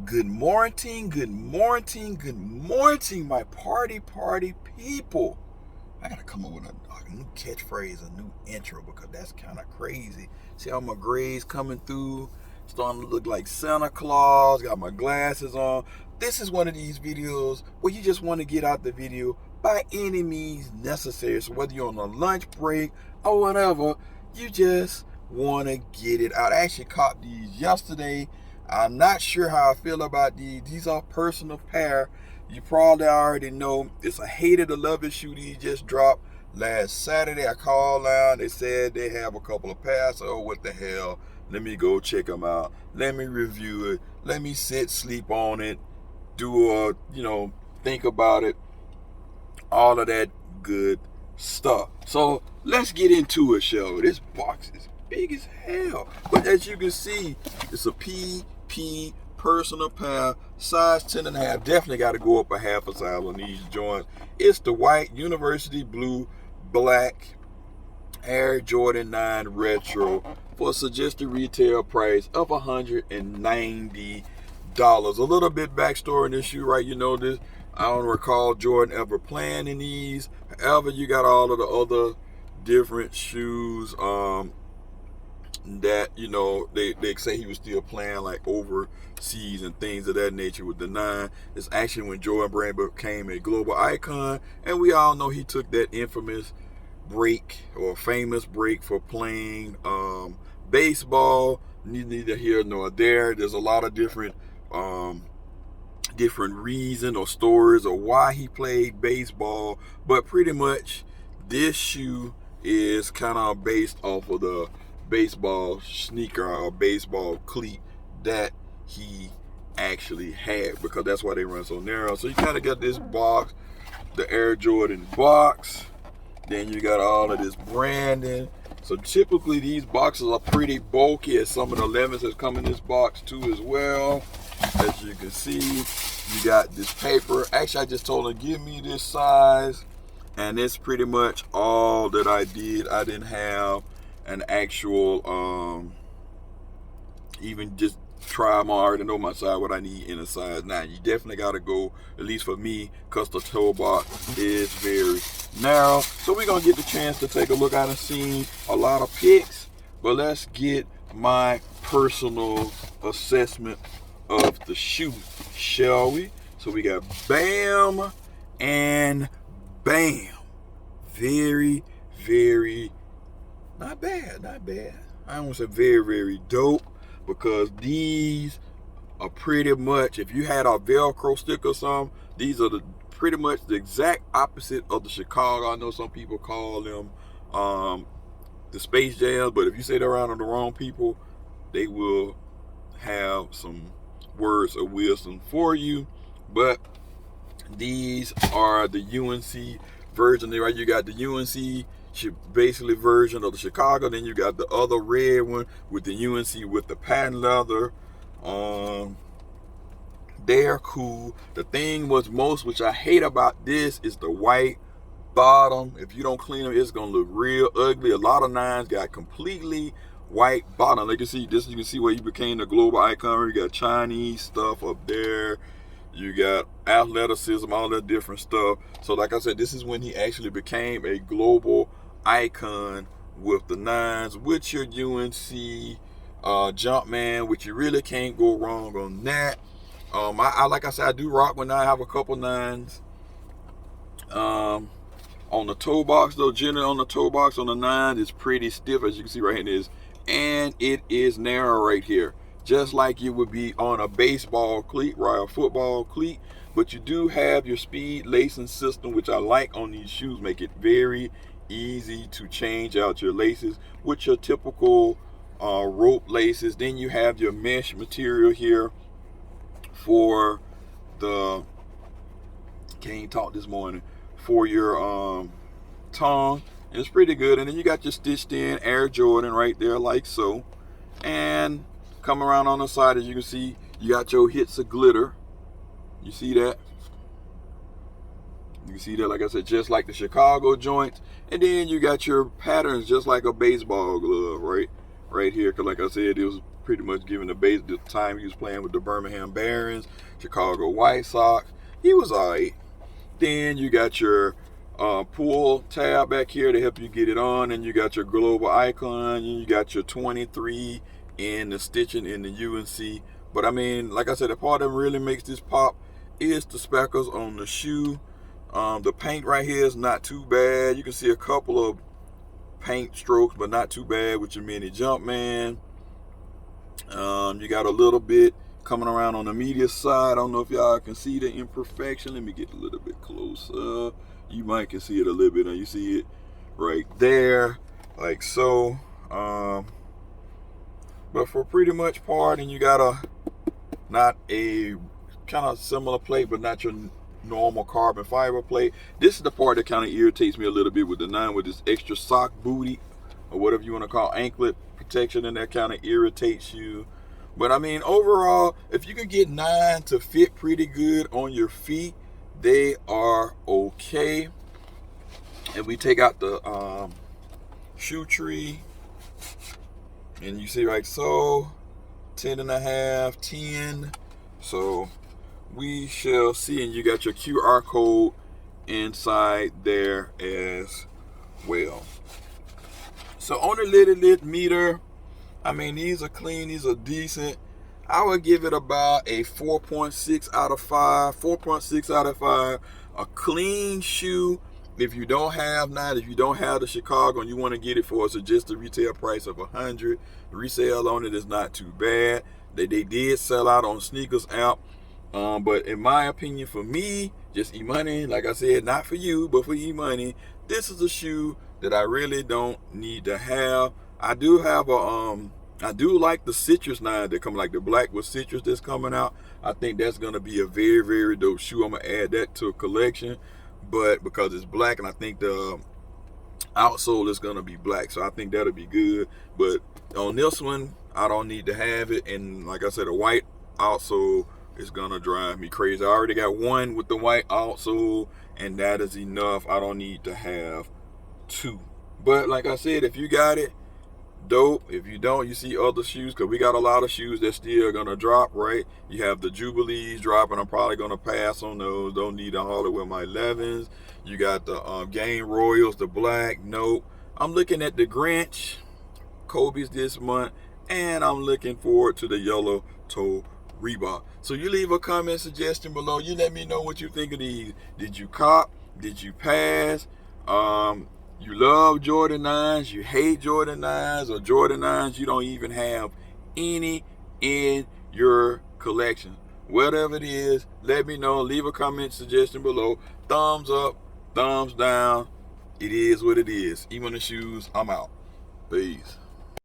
Good morning, good morning, good morning, my party people. I gotta come up with a new catchphrase, a new intro, because that's kind of crazy. See how my grades coming through, starting to look like Santa Claus, got my glasses on. This is one of these videos where you just want to get out the video by any means necessary. So whether you're on a lunch break or whatever, you just want to get it out. I actually caught these yesterday. I'm not sure how I feel about these. These are personal pair. You probably already know it's a hated to love it shoe. These just dropped last Saturday. I called down. They said they have a couple of pairs. Oh, what the hell? Let me go check them out. Let me review it. Let me sleep on it. Think about it. All of that good stuff. So let's get into it, shall we? This box is big as hell. But as you can see, it's a PP personal pair, size 10.5. Definitely got to go up a half a size on these joints. It's the white University blue black Air Jordan 9 Retro for a suggested retail price of $190. A little bit backstory in this shoe, right? You know this. I don't recall Jordan ever playing in these. However, you got all of the other different shoes that they say he was still playing like overseas and things of that nature with the 9. It's actually when Jordan Brand became a global icon, and we all know he took that infamous break or famous break for playing baseball. Neither here nor there. There's a lot of different reason or stories or why he played baseball, but pretty much this shoe is kind of based off of the baseball sneaker or baseball cleat that he actually had, because that's why they run so narrow. So you kind of got this box, the Air Jordan box, then you got all of this branding. So typically these boxes are pretty bulky, as some of the 11s that come in this box too as well. As you can see, you got this paper. Actually, I just told him, give me this size, and it's pretty much all that I did. I didn't have an actual even just try them. I already know my size, what I need in a size 9. You definitely got to go, at least for me, because the toe box is very narrow. So we're gonna get the chance to take a look. I done seen a lot of pics, but let's get my personal assessment of the shoe, shall we? So we got bam and bam. Very, very not bad. I don't want to say very, very dope, because these are pretty much, if you had a Velcro stick or something, these are pretty much the exact opposite of the Chicago. I know some people call them the Space Jams, but if you say they're around the wrong people, they will have some words of wisdom for you. But these are the UNC version. Right, you got the UNC basically version of the Chicago, then you got the other red one with the UNC with the patent leather. They're cool. The thing which I hate about this is the white bottom. If you don't clean them, it's gonna look real ugly. A lot of 9s got completely white bottom. You can see this. You can see where he became the global icon. You got Chinese stuff up there. You got athleticism, all that different stuff. So like I said, this is when he actually became a global icon with the 9s, with your UNC Jumpman, which you really can't go wrong on that. I like I said, I do rock when I have a couple 9s. On the toe box though, generally on the toe box on the 9 is pretty stiff, as you can see right here, and it is narrow right here, just like you would be on a baseball cleat, right, a football cleat. But you do have your speed lacing system, which I like on these shoes. Make it very easy to change out your laces with your typical rope laces. Then you have your mesh material here for the, can't talk this morning, for your tongue. It's pretty good. And then you got your stitched in Air Jordan right there, like so. And come around on the side, as you can see, you got your hits of glitter. You see that? You can see that, like I said, just like the Chicago joints. And then you got your patterns just like a baseball glove, right here. Because like I said, it was pretty much given the time he was playing with the Birmingham Barons, Chicago White Sox. He was alright. Then you got your pull tab back here to help you get it on, and you got your global icon, and you got your 23 and the stitching in the UNC. But I mean, like I said, the part that really makes this pop is the speckles on the shoe. The paint right here is not too bad. You can see a couple of paint strokes, but not too bad with your mini Jumpman. You got a little bit coming around on the media side. I don't know if y'all can see the imperfection. Let me get a little bit closer. You might can see it a little bit, and you see it right there, like so. But for pretty much part, and you got not a kind of similar plate, but not your normal carbon fiber plate. This is the part that kind of irritates me a little bit with the 9, with this extra sock booty, or whatever you want to call anklet protection, and that kind of irritates you. But I mean, overall, if you can get 9 to fit pretty good on your feet, they are okay. And we take out the shoe tree, and you see like so, 10.5, 10. So we shall see, and you got your QR code inside there as well. So on the little lit meter, I mean, these are clean, these are decent. I would give it about a 4.6 out of 5. 4.6 out of 5. A clean shoe. If you don't have the Chicago and you want to get it for a suggested retail price of $100, the resale on it is not too bad. They did sell out on Sneakers app. But in my opinion, for me, just E-Money, like I said, not for you, but for E-Money, this is a shoe that I really don't need to have. I do have I do like the citrus 9 that come, like the black with citrus that's coming out. I think that's gonna be a very, very dope shoe. I'm gonna add that to a collection, but because it's black, and I think the outsole is gonna be black, so I think that'll be good. But on this one, I don't need to have it, and like I said, a white outsole is gonna drive me crazy. I already got one with the white outsole, and that is enough. I don't need to have 2. But like I said, if you got it, dope. If you don't, you see other shoes, because we got a lot of shoes that still gonna drop, right? You have the Jubilees dropping. I'm probably gonna pass on those. Don't need to haul it with my 11s. You got the Game Royals, the black. Nope. I'm looking at the Grinch Kobe's this month, and I'm looking forward to the yellow toe Reebok. So you leave a comment suggestion below. You let me know what you think of these. Did you cop? Did you pass? You love Jordan 9s, you hate Jordan 9s, or Jordan 9s you don't even have any in your collection. Whatever it is, let me know. Leave a comment suggestion below. Thumbs up, thumbs down. It is what it is. Emoneyshoes, I'm out. Peace.